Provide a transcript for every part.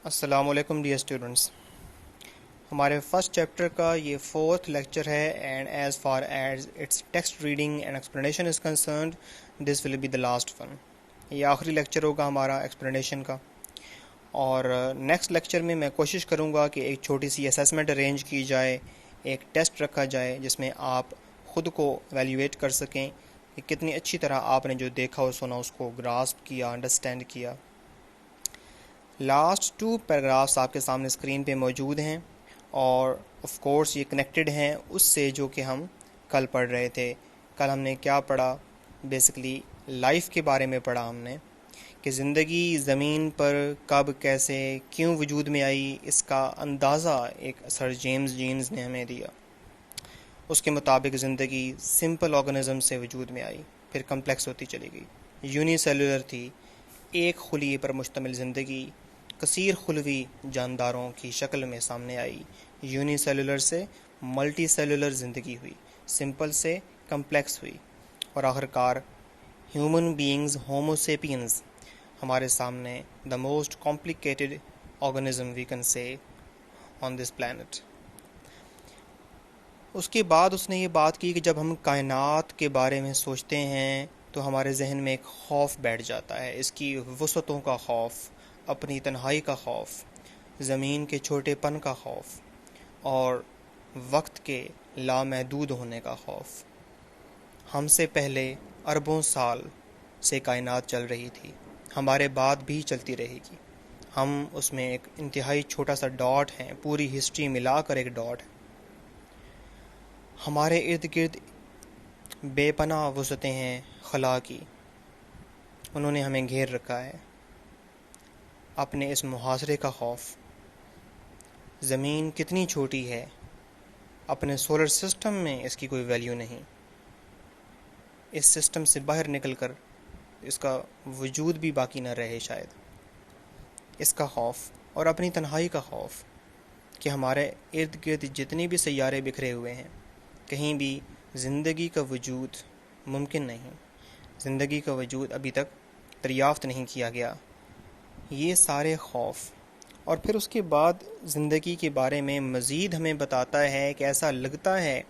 अस्सलाम वालेकुम dear students. हमारे फर्स्ट चैप्टर का ये फोर्थ लेक्चर है and as far as its text reading and explanation is concerned this will be the last one. ये आखिरी लेक्चर होगा हमारा एक्सप्लेनेशन का। और नेक्स्ट लेक्चर में मैं कोशिश करूँगा कि एक छोटी सी असेसमेंट अरेंज की जाए, एक टेस्ट रखा जाए जिसमें आप ख़ुद को एवेल्यूएट कर सकें कि कितनी अच्छी तरह आपने जो देखा और सुना उसको ग्रास्प किया, अंडरस्टैंड किया। लास्ट 2 पैराग्राफ्स आपके सामने स्क्रीन पे मौजूद हैं और ऑफ कोर्स ये कनेक्टेड हैं उससे जो कि हम कल पढ़ रहे थे। कल हमने क्या पढ़ा? बेसिकली लाइफ के बारे में पढ़ा हमने कि ज़िंदगी ज़मीन पर कब, कैसे, क्यों वजूद में आई, इसका अंदाज़ा एक सर जेम्स जीन्स ने हमें दिया। उसके मुताबिक ज़िंदगी सिंपल ऑर्गेनिज्म से वजूद में आई, फिर कम्प्लेक्स होती चली गई, यूनिसेलुलर थी, एक खुली पर मुश्तमिल ज़िंदगी कसीर खुलवी जानदारों की शक्ल में सामने आई, यूनिसेलुलर से मल्टी सेलुलर ज़िंदगी हुई, सिंपल से कम्प्लेक्स हुई और आखिरकार ह्यूमन बीइंग्स होमोसेपियंस हमारे सामने the most complicated organism we can say on this planet. उसके बाद उसने ये बात की कि जब हम कायनात के बारे में सोचते हैं तो हमारे जहन में एक खौफ बैठ जाता है, इसकी वसअतों का खौफ, अपनी तन्हाई का खौफ, ज़मीन के छोटेपन का खौफ और वक्त के लामहदूद होने का खौफ। हमसे पहले अरबों साल से कायनात चल रही थी, हमारे बाद भी चलती रहेगी। हम उसमें एक इंतहाई छोटा सा डॉट हैं, पूरी हिस्ट्री मिलाकर एक डॉट है। हमारे इर्द गिर्द बेपनाह वसअतें हैं खला की, उन्होंने हमें घेर रखा है। अपने इस मुहासरे का खौफ, ज़मीन कितनी छोटी है, अपने सोलर सिस्टम में इसकी कोई वैल्यू नहीं, इस सिस्टम से बाहर निकलकर इसका वजूद भी बाकी न रहे शायद, इसका खौफ और अपनी तन्हाई का खौफ कि हमारे इर्द गिर्द जितने भी सैयारे बिखरे हुए हैं, कहीं भी ज़िंदगी का वजूद मुमकिन नहीं, ज़िंदगी का वजूद अभी तक दरियाफ़्त नहीं किया गया। ये सारे खौफ और फिर उसके बाद ज़िंदगी के बारे में मज़ीद हमें बताता है कि ऐसा लगता है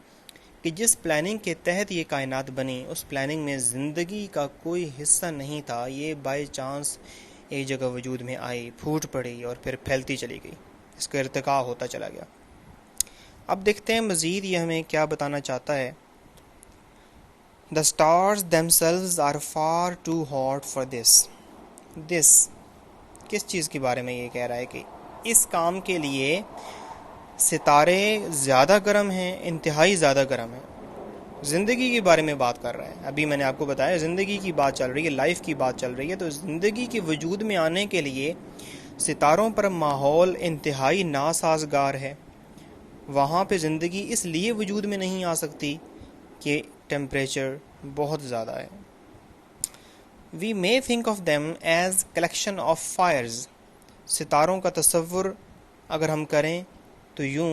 कि जिस प्लानिंग के तहत ये कायनात बनी उस प्लानिंग में ज़िंदगी का कोई हिस्सा नहीं था, ये बाय चांस एक जगह वजूद में आई, फूट पड़ी और फिर फैलती चली गई, इसका इर्तिका होता चला गया। अब देखते हैं मज़ीद ये हमें क्या बताना चाहता है। The stars themselves are far too hot for this किस चीज़ के बारे में ये कह रहा है कि इस काम के लिए सितारे ज़्यादा गर्म हैं, इंतहाई ज़्यादा गर्म हैं। ज़िंदगी के बारे में बात कर रहा है। अभी मैंने आपको बताया ज़िंदगी की बात चल रही है, लाइफ की बात चल रही है। तो ज़िंदगी के वजूद में आने के लिए सितारों पर माहौल इंतहाई नासाजगार है। वहाँ पे ज़िंदगी इसलिए वजूद में नहीं आ सकती कि टेम्परेचर बहुत ज़्यादा है। We may think of them as collection of fires. सितारों का तसव्वुर अगर हम करें तो यूं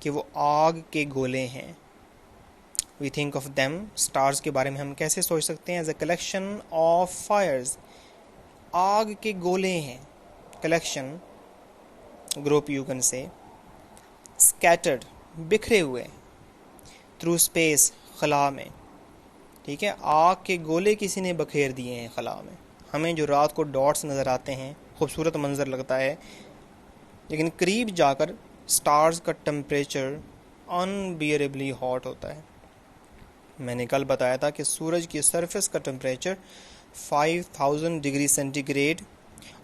कि वो आग के गोले हैं। We think of them, stars के बारे में हम कैसे सोच सकते हैं? As a collection of fires, आग के गोले हैं। Collection, group you can say, scattered, बिखरे हुए, थ्रू स्पेस, खला में। ठीक है, आग के गोले किसी ने बखेर दिए हैं खला में। हमें जो रात को डॉट्स नज़र आते हैं, खूबसूरत मंजर लगता है, लेकिन करीब जाकर स्टार्स का टेम्परेचर अनबियरेबली हॉट होता है। मैंने कल बताया था कि सूरज की सरफेस का टेम्परेचर 5000 डिग्री सेंटीग्रेड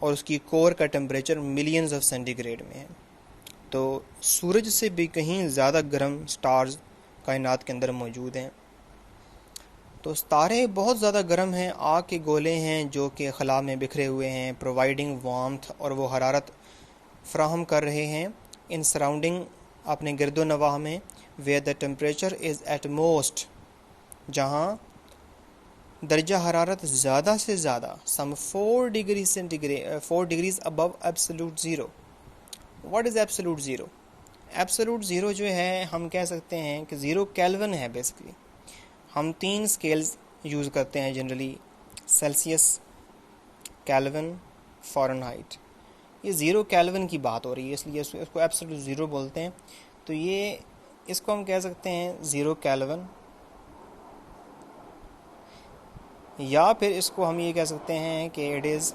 और उसकी कोर का टेम्परेचर मिलियंस ऑफ सेंटीग्रेड में है। तो सूरज से भी कहीं ज़्यादा गर्म स्टार्स कायनात के अंदर मौजूद हैं। तो तारे बहुत ज़्यादा गर्म हैं, आग के गोले हैं जो कि खला में बिखरे हुए हैं, प्रोवाइडिंग वार्मथ, और वो हरारत फ्राहम कर रहे हैं इन सराउंडिंग, अपने गिरदो नवाह में, where the temperature is at most, जहाँ दर्जा हरारत ज़्यादा से ज़्यादा some 4 degree centigrade, 4 degrees above absolute zero. What is absolute zero? Absolute zero जो है हम कह सकते हैं कि ज़ीरो केल्विन है। बेसिकली हम 3 स्केल्स यूज़ करते हैं जनरली, सेल्सियस, केल्विन, फ़ारेनहाइट। ये 0 केल्विन की बात हो रही है, इसलिए इसको एब्सोल्यूट ज़ीरो बोलते हैं। तो ये इसको हम कह सकते हैं 0 केल्विन, या फिर इसको हम ये कह सकते हैं कि it is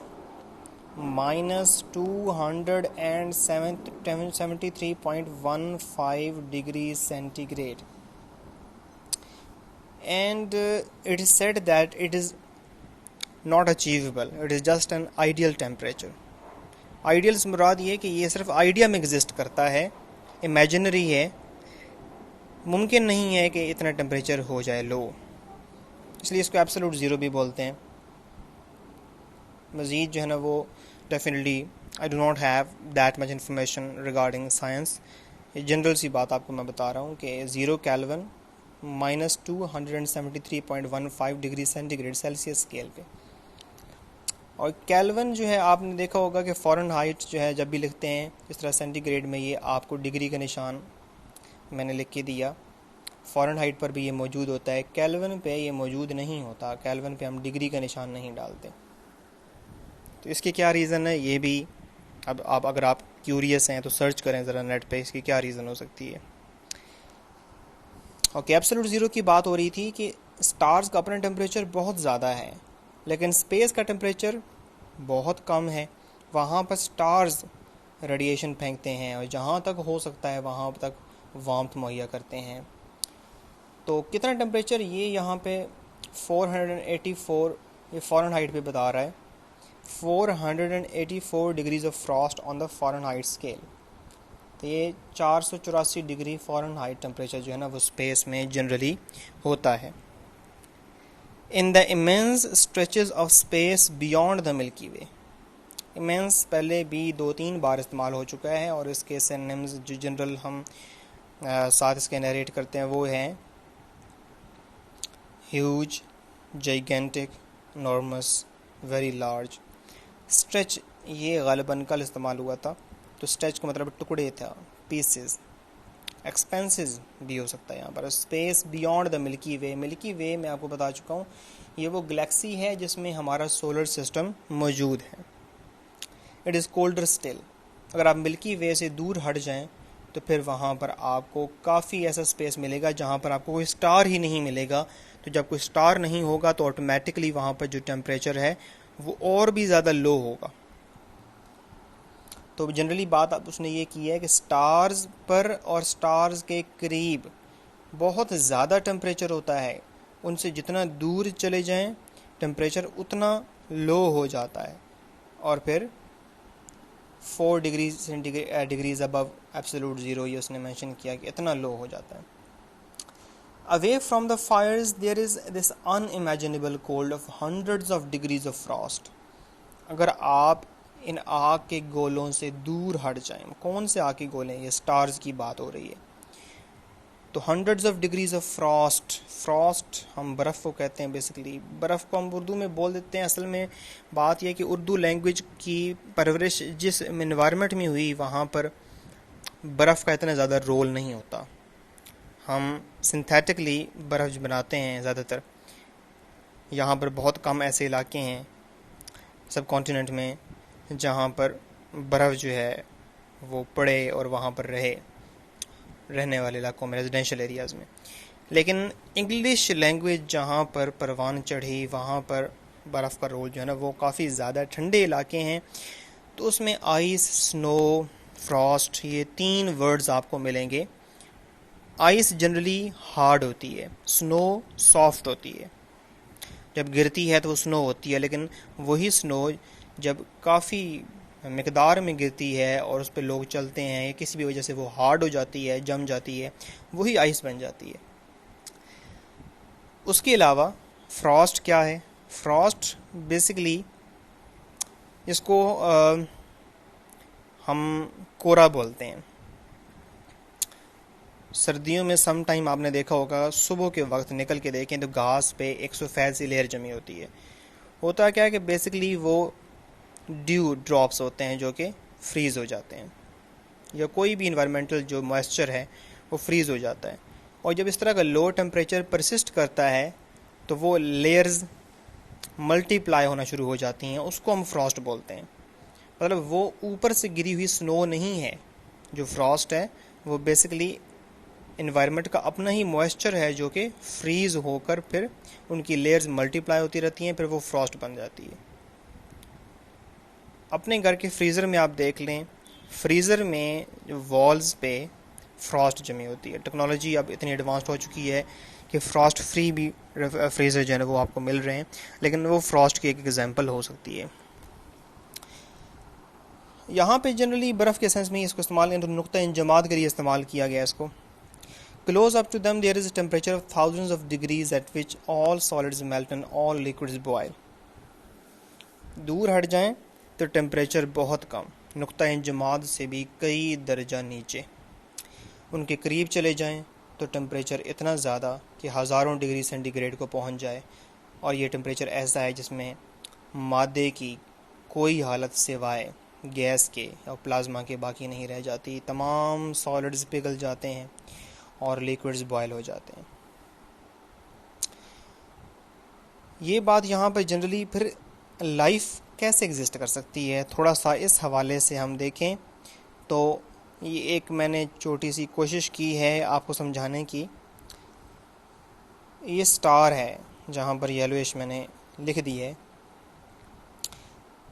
-273.15 degree centigrade, and it is said that it is not achievable, it is just an ideal temperature. Ideal से मुराद ये कि ये सिर्फ आइडिया में एग्जिस्ट करता है, इमेजिनरी है, मुमकिन नहीं है कि इतना टेम्परेचर हो जाए लो, इसलिए इसको एब्सोल्यूट ज़ीरो भी बोलते हैं। मज़ीद जो है ना वो definitely I do not have that much information regarding science, ये जनरल सी बात आपको मैं बता रहा हूँ कि 0 kelvin -273.15 degree centigrade Celsius scale पे। और केल्विन जो है आपने देखा होगा कि फ़ारेनहाइट जो है जब भी लिखते हैं इस तरह सेंटीग्रेड में, ये आपको डिग्री का निशान मैंने लिख के दिया, फ़ारेनहाइट पर भी ये मौजूद होता है, केल्विन पे ये मौजूद नहीं होता, केल्विन पे हम डिग्री का निशान नहीं डालते। तो इसके क्या रीज़न है ये भी, अब आप अगर आप क्यूरियस हैं तो सर्च करें ज़रा नेट पे इसकी क्या रीज़न हो सकती है। ओके, एब्सोल्यूट ज़ीरो की बात हो रही थी कि स्टार्स का अपना टेम्परेचर बहुत ज़्यादा है, लेकिन स्पेस का टेम्परेचर बहुत कम है। वहाँ पर स्टार्स रेडिएशन फेंकते हैं और जहाँ तक हो सकता है वहाँ तक वार्मथ मुहैया करते हैं। तो कितना टेम्परेचर ये यहाँ पे 484, ये फ़ारेनहाइट पे बता रहा है, 484 degrees of Frost on the Fahrenheit scale. तो ये 484 डिग्री फ़ारेनहाइट टेम्परेचर जो है ना वो स्पेस में जनरली होता है। In the immense stretches of space beyond the Milky way, immense पहले भी 2-3 बार इस्तेमाल हो चुका है, और इसके सिनोनिम्स जो जनरल हम साथ इसके नरेट करते हैं वो हैं huge, gigantic, norms, very large. Stretch ये गालिबन कल इस्तेमाल हुआ था, तो स्ट्रेच का मतलब टुकड़े था, पीसेस। एक्सपेंसेस भी हो सकता है यहाँ पर। Space beyond the Milky Way, Milky Way मैं आपको बता चुका हूँ ये वो गैलेक्सी है जिसमें हमारा सोलर सिस्टम मौजूद है। इट इज़ कोल्डर स्टिल, अगर आप मिल्की वे से दूर हट जाएं तो फिर वहाँ पर आपको काफ़ी ऐसा स्पेस मिलेगा जहाँ पर आपको कोई स्टार ही नहीं मिलेगा। तो जब कोई स्टार नहीं होगा तो ऑटोमेटिकली वहाँ पर जो टेम्परेचर है वो और भी ज़्यादा लो होगा। तो जनरली बात अब उसने ये की है कि स्टार्स पर और स्टार्स के करीब बहुत ज़्यादा टेम्परेचर होता है, उनसे जितना दूर चले जाएं टेम्परेचर उतना लो हो जाता है, और फिर 4 डिग्रीज अबव एब्सोल्यूट ज़ीरो ये उसने मेंशन किया कि इतना लो हो जाता है। Away from the fires there is this unimaginable cold of hundreds of degrees of frost. अगर आप इन आग के गोलों से दूर हट जाएं, कौन से आग के गोले हैं, ये स्टार्स की बात हो रही है, तो hundreds of degrees of Frost, Frost हम बर्फ़ को कहते हैं, बेसिकली बर्फ़ को हम उर्दू में बोल देते हैं। असल में बात यह कि उर्दू लैंग्वेज की परवरिश जिस इन्वायरमेंट में हुई वहाँ पर बर्फ़ का इतना ज़्यादा रोल नहीं होता। हम सिंथेटिकली बर्फ़ बनाते हैं ज़्यादातर, यहाँ पर बहुत कम ऐसे इलाके हैं सब कॉन्टिनेंट में जहाँ पर बर्फ़ जो है वो पड़े और वहाँ पर रहने वाले इलाकों में, रेजिडेंशियल एरियाज़ में। लेकिन इंग्लिश लैंग्वेज जहाँ पर परवान चढ़ी वहाँ पर बर्फ़ का रोल जो है ना वो काफ़ी ज़्यादा, ठंडे इलाके हैं तो उसमें आइस, स्नो, फ्रॉस्ट, ये 3 वर्ड्स आपको मिलेंगे। आइस जनरली हार्ड होती है, स्नो सॉफ्ट होती है, जब गिरती है तो वो स्नो होती है, लेकिन वही स्नो जब काफ़ी मिकदार में गिरती है और उस पर लोग चलते हैं या किसी भी वजह से वो हार्ड हो जाती है, जम जाती है, वही आइस बन जाती है। उसके अलावा फ्रॉस्ट क्या है, फ्रॉस्ट बेसिकली इसको हम कोरा बोलते हैं। सर्दियों में सम टाइम आपने देखा होगा सुबह के वक्त निकल के देखें तो घास पे एक सफ़ेद सी लेयर जमी होती है। होता क्या है कि बेसिकली वो ड्यू ड्रॉप्स होते हैं जो कि फ्रीज़ हो जाते हैं, या कोई भी इन्वायरमेंटल जो मॉइस्चर है वो फ्रीज़ हो जाता है। और जब इस तरह का लो टेम्परेचर परसिस्ट करता है तो वो लेयर्स मल्टीप्लाई होना शुरू हो जाती हैं, उसको हम फ्रॉस्ट बोलते हैं। मतलब वो ऊपर से गिरी हुई स्नो नहीं है। जो फ्रॉस्ट है वो बेसिकली इन्वायरमेंट का अपना ही मॉइस्चर है जो कि फ्रीज होकर फिर उनकी लेयर्स मल्टीप्लाई होती रहती हैं, फिर वो फ्रॉस्ट बन जाती है। अपने घर के फ्रीज़र में आप देख लें, फ्रीज़र में वॉल्स पे फ्रॉस्ट जमी होती है। टेक्नोलॉजी अब इतनी एडवांस्ड हो चुकी है कि फ्रॉस्ट फ्री भी फ्रीज़र जो है वो आपको मिल रहे हैं, लेकिन वो फ्रॉस्ट की एक एग्जांपल हो सकती है। यहाँ पे जनरली बर्फ़ के सेंस में इसको इस्तेमाल नुक्ता इंजमाद के लिए इस्तेमाल किया गया इसको। Close up to them there is a temperature of thousands of degrees at which all solids melt and all liquids boil. दूर हट जाएं तो टेम्परेचर बहुत कम, नुक्ता इंजमाद से भी कई दर्जा नीचे। उनके करीब चले जाएं तो टेम्परेचर इतना ज़्यादा कि हज़ारों डिग्री सेंटीग्रेड को पहुंच जाए, और ये टेम्परेचर ऐसा है जिसमें मादे की कोई हालत सिवाय गैस के और प्लाज्मा के बाकी नहीं रह जाती। तमाम सॉलिड्स पिघल जाते हैं और लिक्विड्स बॉयल हो जाते हैं। ये बात यहाँ पर जनरली फिर लाइफ कैसे एग्जिस्ट कर सकती है, थोड़ा सा इस हवाले से हम देखें तो ये एक मैंने छोटी सी कोशिश की है आपको समझाने की। ये स्टार है जहाँ पर येलोइश मैंने लिख दी है,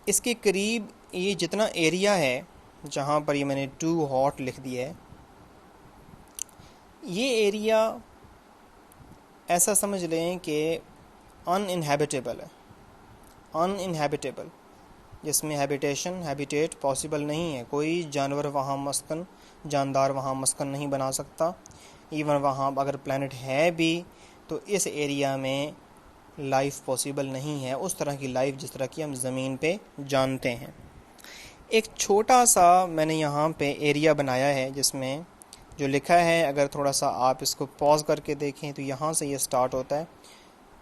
इसके करीब ये जितना एरिया है जहाँ पर ये मैंने टू हॉट लिख दिया है, ये एरिया ऐसा समझ लें कि अनइनहेबिटेबल है। अनइनहेबिटेबल जिसमें हैबिटेट पॉसिबल नहीं है। कोई जानवर वहाँ मस्कन, जानदार वहाँ मस्कन नहीं बना सकता। इवन वहाँ अगर प्लैनेट है भी तो इस एरिया में लाइफ पॉसिबल नहीं है, उस तरह की लाइफ जिस तरह की हम ज़मीन पे जानते हैं। एक छोटा सा मैंने यहाँ पे एरिया बनाया है जिसमें जो लिखा है, अगर थोड़ा सा आप इसको पॉज करके देखें तो यहाँ से ये स्टार्ट होता है।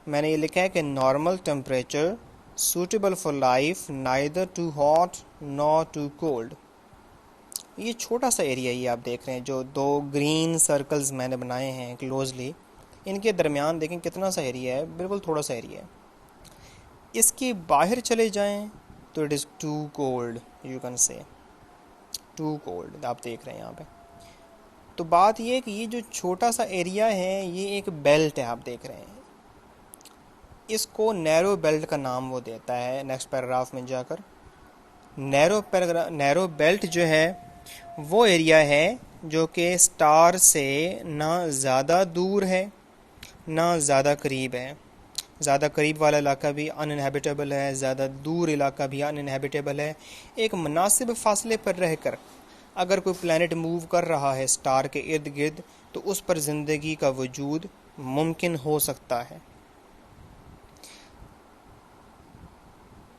मैंने ये लिखा है कि normal temperature suitable for life, neither too hot nor too cold. ये छोटा सा एरिया ही आप देख रहे हैं, जो दो ग्रीन सर्कल्स मैंने बनाए हैं क्लोजली, इनके दरमियान देखें कितना सा एरिया है, बिल्कुल थोड़ा सा एरिया है। इसके बाहर चले जाएं तो it is too cold, you can say too cold, आप देख रहे हैं यहाँ पे। तो बात ये है कि ये जो छोटा सा एरिया है ये एक बेल्ट है, आप देख रहे हैं। इसको नैरो बेल्ट का नाम वो देता है नेक्स्ट पैराग्राफ में जाकर। नैरो बेल्ट जो है वो एरिया है जो कि स्टार से ना ज़्यादा दूर है ना ज़्यादा करीब है। ज़्यादा करीब वाला इलाका भी अनइनहेबिटेबल है, ज़्यादा दूर इलाका भी अनइनहेबिटेबल है। एक मुनासिब फासले पर रहकर अगर कोई प्लैनेट मूव कर रहा है स्टार के इर्द गिर्द तो उस पर ज़िंदगी का वजूद मुमकिन हो सकता है।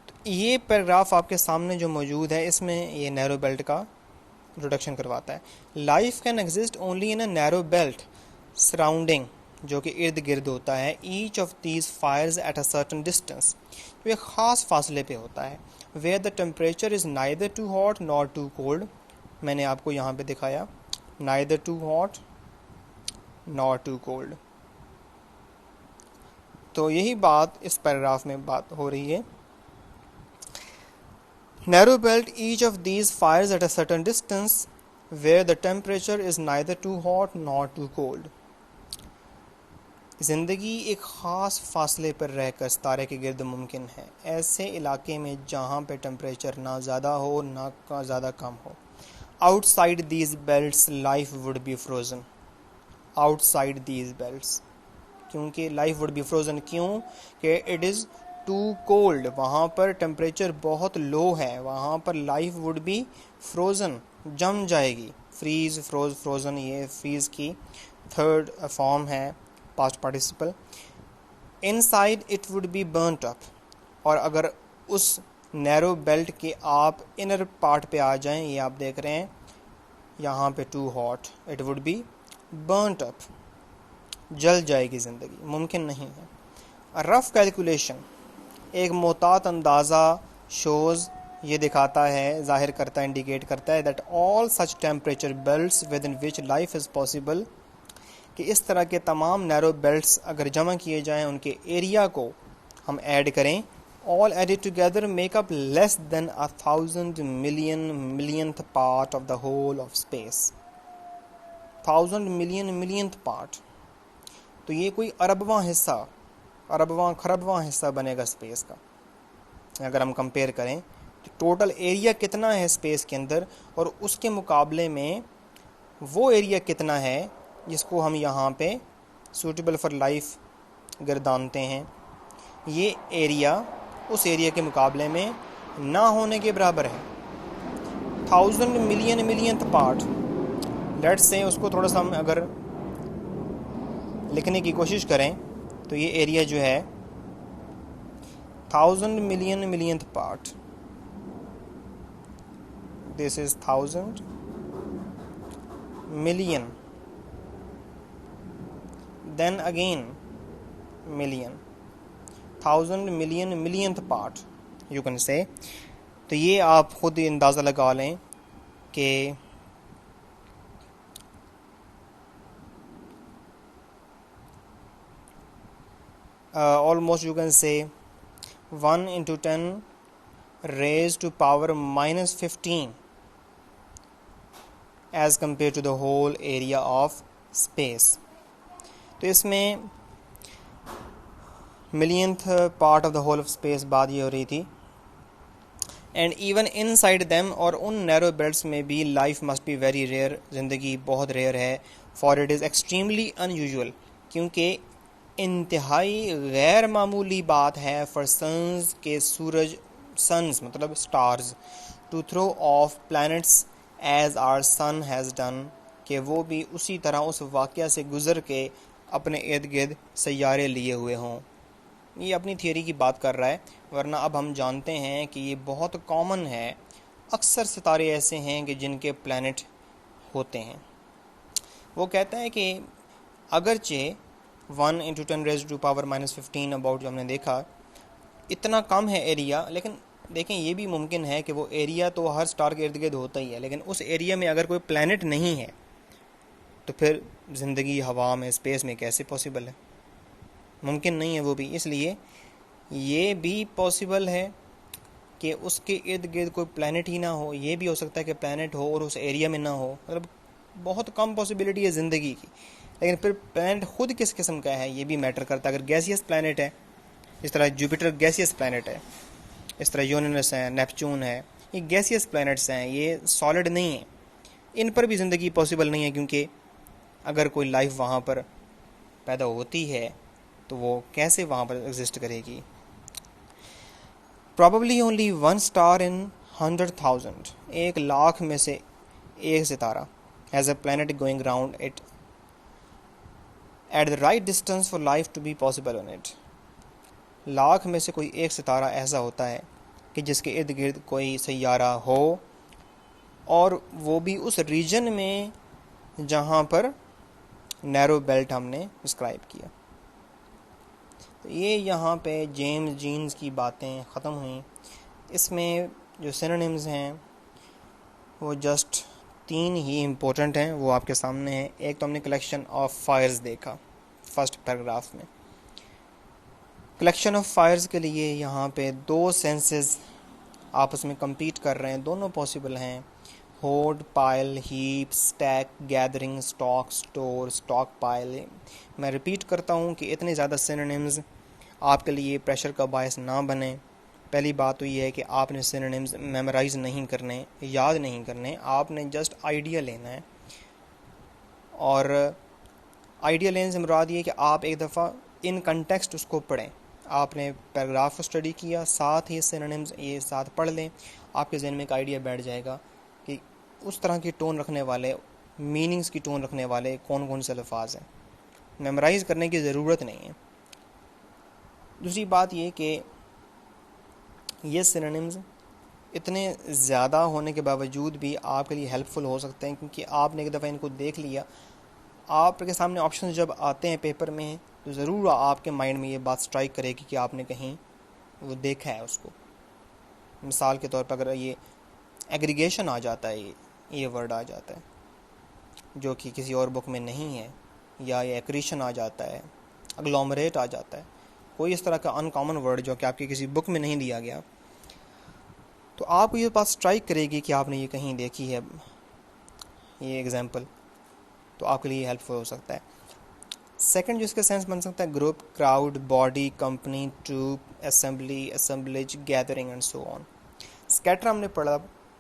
तो ये पैराग्राफ आपके सामने जो मौजूद है इसमें ये नैरो बेल्ट का इंट्रोडक्शन करवाता है। Life can exist only in a narrow belt surrounding, जो कि इर्द गिर्द होता है। Each of these fires at a certain distance, जो एक ख़ास फासले पे होता है। Where the temperature is neither too hot nor too cold, मैंने आपको यहाँ पे दिखाया, neither too hot nor too cold. तो यही बात इस पैराग्राफ में बात हो रही है। Narrow belt, each of these fires at a certain distance where the temperature is neither too hot nor too cold. ज़िंदगी एक ख़ास फासले पर रहकर सितारे के गिर्द मुमकिन है, ऐसे इलाके में जहाँ पे टेम्परेचर ना ज़्यादा हो ना ज़्यादा कम हो। Outside these belts life would be frozen. Outside these belts, क्योंकि life would be frozen, क्यों कि it is too cold, वहाँ पर टेम्परेचर बहुत लो है, वहाँ पर life would be frozen, जम जाएगी। freeze, froze, frozen, ये freeze की थर्ड फॉर्म है past participle. inside it would be burnt up, और अगर उस नैरो बेल्ट के आप इनर पार्ट पे आ जाएं, ये आप देख रहे हैं यहाँ पे too hot, it would be burnt up, जल जाएगी ज़िंदगी, मुमकिन नहीं है। रफ़ कैलकुलेशन, एक मोहतात अंदाज़ा शोज़ ये दिखाता है, जाहिर करता है, इंडिकेट करता है that all such temperature belts with in which life is possible, कि इस तरह के तमाम नैरो बेल्ट्स अगर जमा किए जाएँ, उनके एरिया को हम ऐड करें all added together make up less than 1,000 millionth part of the whole of space. 1,000 millionth part, तो ये कोई अरबवां हिस्सा, अरबवां खरबवां हिस्सा बनेगा स्पेस का। अगर हम कंपेयर करें तो टोटल एरिया कितना है स्पेस के अंदर, और उसके मुकाबले में वो एरिया कितना है जिसको हम यहाँ पे सूटेबल फॉर लाइफ गर्दानते हैं, ये एरिया उस एरिया के मुकाबले में ना होने के बराबर है। 1,000 millionth पार्ट, लेट्स से उसको थोड़ा सा हम अगर लिखने की कोशिश करें तो ये एरिया जो है 1,000 millionth part, this is 1,000 million, then again million, 1,000 millionth part you can से। तो ये आप खुद ही अंदाज़ा लगा लें कि almost you can say 1 into 10 raised to power minus 15 as compared to the whole area of space. तो इसमें millionth part of the whole of space बात ये हो रही थी, and even inside them, और उन narrow belts में भी life must be very rare, ज़िंदगी बहुत rare है, for it is extremely unusual, क्योंकि इंतहाई गैर मामूली बात है for suns के सूरज, suns मतलब stars, to throw off planets as our sun has done, कि वो भी उसी तरह उस वाक़या से गुज़र के अपने इर्द गिर्द सैयारे लिए हुए हों। ये अपनी थियरी की बात कर रहा है, वरना अब हम जानते हैं कि ये बहुत कॉमन है, अक्सर सितारे ऐसे हैं कि जिनके प्लैनेट होते हैं। वो कहता है कि अगरचे 1 into 10 raised to power minus 15 about जो हमने देखा इतना कम है एरिया, लेकिन देखें ये भी मुमकिन है कि वो एरिया तो हर स्टार के इर्द गिर्द होता ही है, लेकिन उस एरिया में अगर कोई प्लैनेट नहीं है तो फिर ज़िंदगी हवा में, स्पेस में कैसे पॉसिबल है? मुमकिन नहीं है वो भी। इसलिए ये भी पॉसिबल है कि उसके इर्द गिर्द कोई प्लैनेट ही ना हो, ये भी हो सकता है कि प्लैनेट हो और उस एरिया में ना हो, मतलब बहुत कम पॉसिबिलिटी है ज़िंदगी की। लेकिन फिर प्लैनेट खुद किस किस्म का है ये भी मैटर करता है। अगर गैसियस प्लैनेट है, इस तरह जुपिटर गैसियस प्लैनेट है, इस तरह यूरेनस है, नेपच्यून है, ये गैसियस प्लैनेट्स हैं, ये सॉलिड नहीं है, इन पर भी ज़िंदगी पॉसिबल नहीं है, क्योंकि अगर कोई लाइफ वहाँ पर पैदा होती है तो वो कैसे वहाँ पर एग्जिस्ट करेगी। प्रॉबली ओनली 1 स्टार इन 100,000, 1,00,000 में से एक सितारा, has a planet going round it at the right distance for life to be possible on it. 1,00,000 में से कोई एक सितारा ऐसा होता है कि जिसके इर्द गिर्द कोई सैयारा हो, और वो भी उस रीजन में जहाँ पर नैरो बेल्ट हमने डिस्क्राइब किया। तो ये यहाँ पे जेम्स जीन्स की बातें ख़त्म हुई। इसमें जो सिनोनिम्स हैं वो जस्ट 3 ही इम्पोर्टेंट हैं, वो आपके सामने हैं। एक तो हमने कलेक्शन ऑफ फायर्स देखा फर्स्ट पैराग्राफ में। कलेक्शन ऑफ फायर्स के लिए यहाँ पे 2 सेंसेस आपस में compete कर रहे हैं, दोनों पॉसिबल हैं। Horde, pile, heap, stack, gathering, stock, store, stock pile. मैं रिपीट करता हूँ कि इतने ज़्यादा सिनोनिम्स आपके लिए प्रेशर का बायस ना बने। पहली बात तो ये है कि आपने सिनोनिम्स मेमोराइज़ नहीं करने, याद नहीं करने, आपने जस्ट आइडिया लेना है। और आइडिया लेने से मुराद ये कि आप एक दफ़ा इन कंटेक्स्ट उसको पढ़ें। आपने पैराग्राफ को स्टडी किया, साथ ही सिनोनिम्स ये साथ पढ़ लें, आपके जहन में एक आइडिया बैठ जाएगा कि उस तरह की टोन रखने वाले, मीनिंग्स की टोन रखने वाले कौन कौन से अल्फाज हैं। मेमोराइज़ करने की ज़रूरत नहीं है। दूसरी बात ये कि ये सिनोनिम्स इतने ज़्यादा होने के बावजूद भी आपके लिए हेल्पफुल हो सकते हैं, क्योंकि आपने एक दफ़ा इनको देख लिया, आपके सामने ऑप्शन जब आते हैं पेपर में तो ज़रूर आपके माइंड में ये बात स्ट्राइक करेगी कि आपने कहीं वो देखा है उसको। मिसाल के तौर पर अगर ये एग्रीगेशन आ जाता है, ये वर्ड आ जाता है जो कि किसी और बुक में नहीं है, या ये एक्रीशन आ जाता है, अग्लोमरेट आ जाता है, कोई इस तरह का अनकॉमन वर्ड जो कि आपकी किसी बुक में नहीं दिया गया, तो आपको ये बात स्ट्राइक करेगी कि आपने ये कहीं देखी है, ये एग्जांपल, तो आपके लिए हेल्पफुल हो सकता है। सेकंड जो इसका सेंस बन सकता है, group, crowd, body, company, troop, assembly, assemblage, gathering and so on. Scatter हमने पढ़ा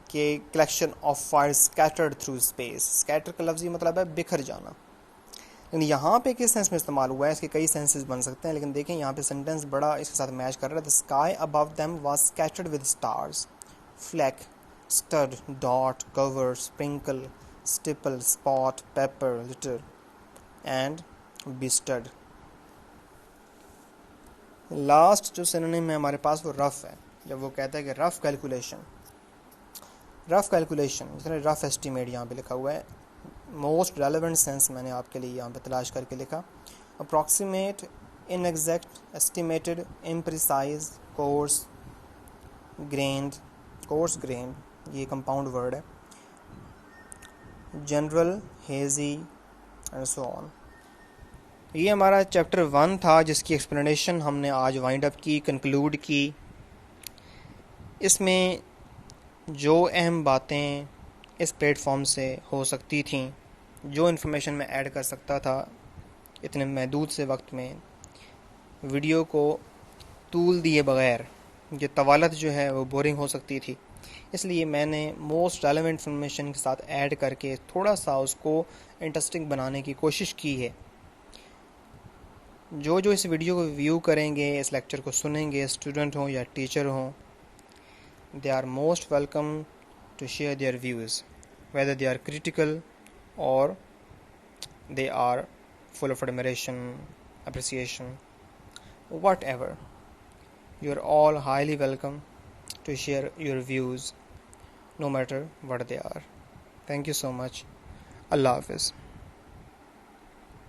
कि collection of fire scattered through space. Scatter का लफ्ज़ी मतलब है बिखर जाना, लेकिन यहाँ पे किस सेंस में इस्तेमाल हुआ है, इसके कई सेंसेस बन सकते हैं, लेकिन देखें यहाँ पे सेंटेंस बड़ा इसके साथ मैच कर रहा है। The sky above them was scattered with stars, fleck, stud, dot, cover, sprinkle, stipple, spot, pepper, litter and bestud. Last जो सिनोनिम है हमारे पास वो रफ है। जब वो कहता है कि रफ कैलकुलेशन, जिसने रफ एस्टीमेट यहाँ पे लिखा हुआ है, मोस्ट रेलेवेंट सेंस मैंने आपके लिए यहाँ पे तलाश करके लिखा। अप्रॉक्सीमेट, इनएग्जैक्ट, एस्टिमेटेड, इम्प्रिसाइज, कोर्स ग्रेन्ड, ये कंपाउंड वर्ड है, general, hazy and so on. ये हमारा चैप्टर 1 था, जिसकी एक्सप्लेनेशन हमने आज वाइंड अप की, कंक्लूड की। इसमें जो अहम बातें इस प्लेटफॉर्म से हो सकती थी, जो इन्फॉर्मेशन मैं ऐड कर सकता था इतने महदूद से वक्त में, वीडियो को तूल दिए बगैर, ये तवालत जो है वो बोरिंग हो सकती थी, इसलिए मैंने मोस्ट रेलेवेंट इन्फॉर्मेशन के साथ ऐड करके थोड़ा सा उसको इंटरेस्टिंग बनाने की कोशिश की है। जो इस वीडियो को व्यू करेंगे, इस लेक्चर को सुनेंगे, स्टूडेंट हों या टीचर हों, they are most welcome to share their views, whether they are critical or they are full of admiration, appreciation, whatever. You are all highly welcome to share your views, no matter what they are. Thank you so much. Allah Hafiz.